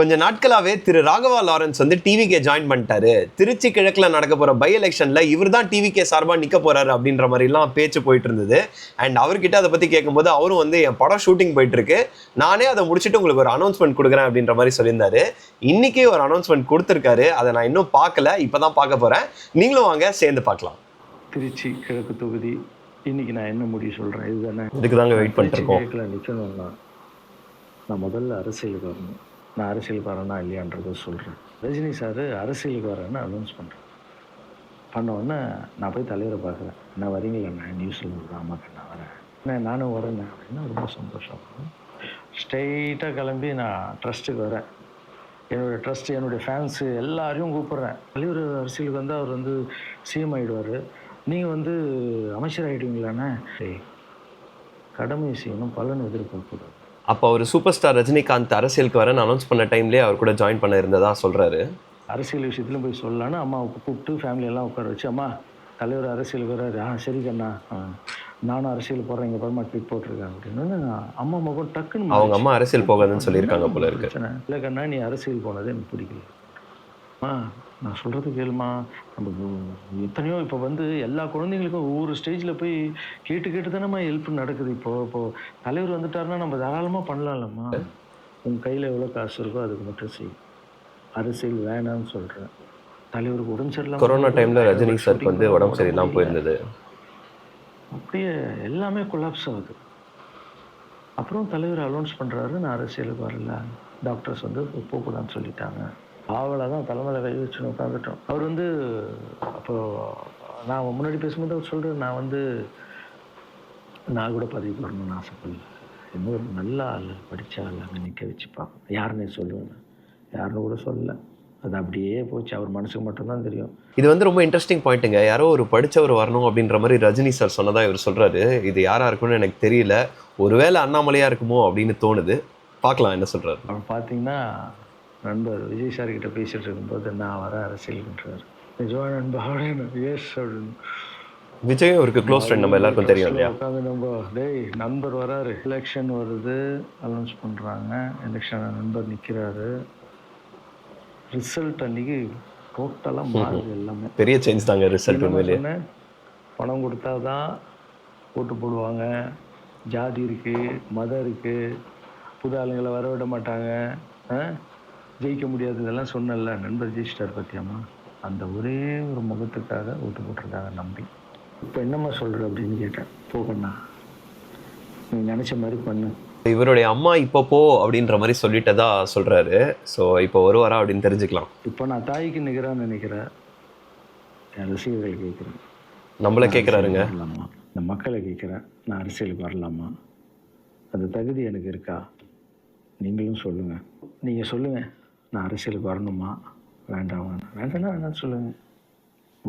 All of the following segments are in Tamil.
கொஞ்ச நாட்களாவே திரு ராகவா லாரன்ஸ் வந்து டிவிகே ஜாயின் பண்ணிட்டாரு. திருச்சி கிழக்குல நடக்க போற பை எலெக்ஷன்ல இவர் தான் டிவிகே சார்பா நிக்க போறாரு அப்படின்ற மாதிரி எல்லாம் பேச்சு போயிட்டு இருந்தது. அண்ட் அவர்கிட்ட அதை பத்தி கேட்கும்போது அவரும் வந்து என் படம் ஷூட்டிங் போயிட்டு இருக்கு, நானே அதை முடிச்சுட்டு உங்களுக்கு ஒரு அனௌன்ஸ்மெண்ட் கொடுக்குறேன் அப்படின்ற மாதிரி சொல்லியிருந்தாரு. இன்னைக்கு ஒரு அனௌன்ஸ்மெண்ட் கொடுத்துருக்காரு. அதை நான் இன்னும் பார்க்கல, இப்பதான் பார்க்க போறேன். நீங்களும் வாங்க சேர்ந்து பார்க்கலாம். திருச்சி கிழக்கு தொகுதி இன்னைக்கு நான் என்ன முடிவு சொல்றேன், இதுதானே இதுக்கு தாங்க வெயிட் பண்ணிட்டு இருக்கோம். நிற்கணும்னா நான் முதல்ல அரசியலுக்கு வரணும். நான் அரசியலுக்கு வரேன்னா இல்லையான்றதை சொல்கிறேன். ரஜினி சார் அரசியலுக்கு வரேன்னு அனௌன்ஸ் பண்ணுறேன். பண்ணோடனே நான் போய் தலைவரை பார்க்குறேன். நான் வரீங்களா நியூஸில் ஆமாக்கா நான் வரேன், நானும் வரேன் அப்படின்னா ரொம்ப சந்தோஷம். ஸ்ட்ரெயிட்டாக கிளம்பி நான் ட்ரஸ்ட்டுக்கு வரேன். என்னுடைய ட்ரஸ்ட்டு, என்னுடைய ஃபேன்ஸு எல்லாரையும் கூப்பிட்றேன். தலைவர் அரசியலுக்கு வந்து அவர் வந்து சிஎம் ஆகிடுவார், நீங்கள் வந்து அமைச்சர் ஆகிடுவீங்களாண்ணே. சரி, கடமை செய்யணும், பலன் எதிர்பார்க்கக்கூடாது. அப்போ அவர் சூப்பர் ஸ்டார் ரஜினிகாந்த் அரசியலுக்கு வரேன்னு அனௌன்ஸ் பண்ண டைம்லேயே அவர் கூட ஜாயின் பண்ண இருந்ததா சொல்கிறாரு. அரசியல் விஷயத்துலையும் போய் சொல்லலான்னு அம்மாவுக்கு கூப்பிட்டு ஃபேமிலியெல்லாம் உட்கார வச்சு, அம்மா தலைவர் அரசியலுக்கு வர்றாரு, சரி கண்ணா நானும் அரசியல் போடுறேன், இங்கே பரமா ட்வீட் போட்டிருக்காங்க அப்படின்னு அம்மா மகன் டக்குன்னு அவங்க அம்மா அரசியல் போகாதுன்னு சொல்லியிருக்காங்க போல இருக்கு. இல்லை கண்ணா நீ அரசியல் போனது எனக்கு பிடிக்கல, நான் சொல்கிறது கேளுமா. நமக்கு எத்தனையோ இப்போ வந்து எல்லா குழந்தைங்களுக்கும் ஒவ்வொரு ஸ்டேஜில் போய் கேட்டு தானேம்மா ஹெல்ப் நடக்குது. இப்போது தலைவர் வந்துட்டாருன்னா நம்ம தாராளமாக பண்ணலாம்லம்மா. உங்கள் கையில் எவ்வளோ காசு இருக்கோ அதுக்கு மட்டும் செய், அரசியல் வேணாம்னு சொல்கிறேன். தலைவருக்கு உடம்பு சரியில்லாமல் கொரோனா டைமில் ரஜினி சாருக்கு வந்து உடம்பு சரியில்லாமல் போயிருந்தது. அப்படியே எல்லாமே கொலாப்ஸ் ஆகுது. அப்புறம் தலைவர் அனௌன்ஸ் பண்ணுறாரு நான் அரசியலுக்கு வரல, டாக்டர்ஸ் வந்து போகக்கூடாதுன்னு சொல்லிட்டாங்க. அவளை தான் தலைமையில் கை வச்சுன்னு உட்காந்துட்டோம். அவர் வந்து அப்போது நான் முன்னாடி பேசும்போது அவர் சொல்கிறேன், நான் கூட பதவிக்கு வரணும்னு ஆசைப்படல, இன்னும் ஒரு நல்ல ஆள் படித்த ஆள் அங்கே நிற்க வச்சுப்பான், யாருன்னே சொல்லுவேன், யாருன்னு கூட சொல்லலை. அது அப்படியே போச்சு, அவர் மனசுக்கு மட்டும்தான் தெரியும். இது வந்து ரொம்ப இன்ட்ரெஸ்டிங் பாயிண்ட்டுங்க. யாரோ ஒரு படித்தவர் வரணும் அப்படின்ற மாதிரி ரஜினி சார் சொன்னதாக இவர் சொல்கிறாரு. இது யாராக இருக்குன்னு எனக்கு தெரியல, ஒருவேளை அண்ணாமலையாக இருக்குமோ அப்படின்னு தோணுது. பார்க்கலாம் என்ன சொல்கிறாரு. அவர் பார்த்தீங்கன்னா நண்பர் விஜய் சார்கிட்ட பேசிகிட்டு இருக்கும்போது நான் வர அரசியல்ன்றார். நிஜமா நண்பா அப்படின்னு எஸ் அப்படின்னு. விஜய் அவருக்கு க்ளோஸ் ஃப்ரெண்ட், நம்ம எல்லாருக்கும் தெரியும் இல்லையா. உட்காந்து நம்ம டேய் நண்பர் வராரு, எலெக்ஷன் வருது அனௌன்ஸ் பண்ணுறாங்க, எலெக்ஷன் நண்பர் நிற்கிறாரு, ரிசல்ட் அன்றைக்கி டோட்டலாக மாறுது எல்லாமே. பெரிய சேஞ்ச் தாங்க ரிசல்ட். உண்மையிலே பணம் கொடுத்தா தான் ஓட்டு போடுவாங்க, ஜாதி இருக்குது, மதம் இருக்குது, புது ஆளுங்களை வர விட மாட்டாங்க, ஜெயிக்க முடியாது, இதெல்லாம் சொன்னல. நண்பர் ஜெயிச்சிட்டார் பற்றியாம்மா, அந்த ஒரே ஒரு முகத்துக்காக ஓட்டு போட்டிருக்காங்க நம்பி. இப்போ என்னம்மா சொல்கிற அப்படின்னு கேட்டேன். போகண்ணா நீ நினச்ச மாதிரி பண்ணு. இவருடைய அம்மா இப்போ போ அப்படின்ற மாதிரி சொல்லிட்டதா சொல்கிறாரு. ஸோ இப்போ வருவாரா அப்படின்னு தெரிஞ்சுக்கலாம். இப்போ நான் தாய்க்கு நிற்கிறான்னு நினைக்கிறேன், என் ரசிகர்களை கேட்குறேன், நம்மளை கேட்குறாருங்க, வரலாமா, இந்த மக்களை கேட்குறேன், நான் அரசியலுக்கு வரலாமா, அந்த தகுதி எனக்கு இருக்கா, நீங்களும் சொல்லுங்கள். நீங்கள் சொல்லுங்கள், நான் அரசியலுக்கு வரணுமா வேண்டாமா, வேண்டாம்னு சொல்லுங்கள்.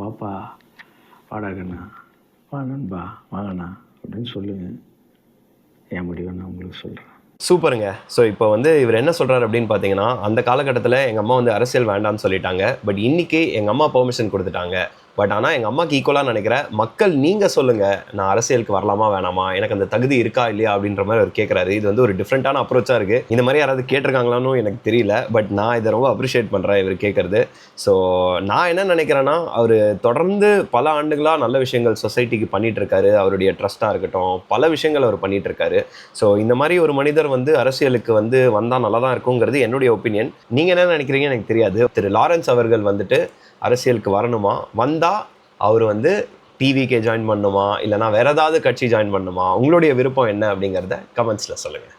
வாப்பா வாடாகண்ணா, வா நண்பா வாங்கண்ணா அப்படின்னு சொல்லுங்கள். என் முடிவை நான் உங்களுக்கு சொல்கிறேன். சூப்பருங்க. ஸோ இப்போ வந்து இவர் என்ன சொல்கிறார் அப்படின்னு பார்த்தீங்கன்னா, அந்த காலகட்டத்தில் எங்கள் அம்மா வந்து அரசியல் வேண்டாம்னு சொல்லிட்டாங்க, பட் இன்றைக்கி எங்கள் அம்மா பெர்மிஷன் கொடுத்துட்டாங்க. பட் ஆனால் எங்கள் அம்மாவுக்கு ஈக்குவலாக நினைக்கிறேன், மக்கள் நீங்கள் சொல்லுங்கள் நான் அரசியலுக்கு வரலாமா வேணாமா, எனக்கு அந்த தகுதி இருக்கா இல்லையா அப்படின்ற மாதிரி அவர் கேட்குறாரு. இது வந்து ஒரு டிஃப்ரெண்ட்டான அப்ரோச்சாக இருக்குது. இந்த மாதிரி யாராவது கேட்டிருக்காங்களான்னு எனக்கு தெரியல, பட் நான் இதை ரொம்ப அப்ரிஷியேட் பண்ணுறேன் இவர் கேட்குறது. ஸோ நான் என்ன நினைக்கிறேன்னா, அவர் தொடர்ந்து பல ஆண்டுகளாக நல்ல விஷயங்கள் சொசைட்டிக்கு பண்ணிகிட்ருக்காரு. அவருடைய ட்ரஸ்ட்டாக இருக்கட்டும், பல விஷயங்கள் அவர் பண்ணிகிட்ருக்காரு. ஸோ இந்த மாதிரி ஒரு மனிதர் வந்து அரசியலுக்கு வந்து வந்தால் நல்லா தான் இருக்குங்கிறது என்னுடைய ஒப்பீனியன். நீங்கள் என்ன நினைக்கிறீங்க எனக்கு தெரியாது. திரு லாரன்ஸ் அவர்கள் வந்துட்டு அரசியலுக்கு வரணுமா, வந்தால் அவர் வந்து டிவிக்கே ஜாயின் பண்ணணுமா, இல்லைனா வேறு ஏதாவது கட்சி ஜாயின் பண்ணணுமா, உங்களுடைய விருப்பம் என்ன அப்படிங்கிறத கமெண்ட்ஸில் சொல்லுங்கள்.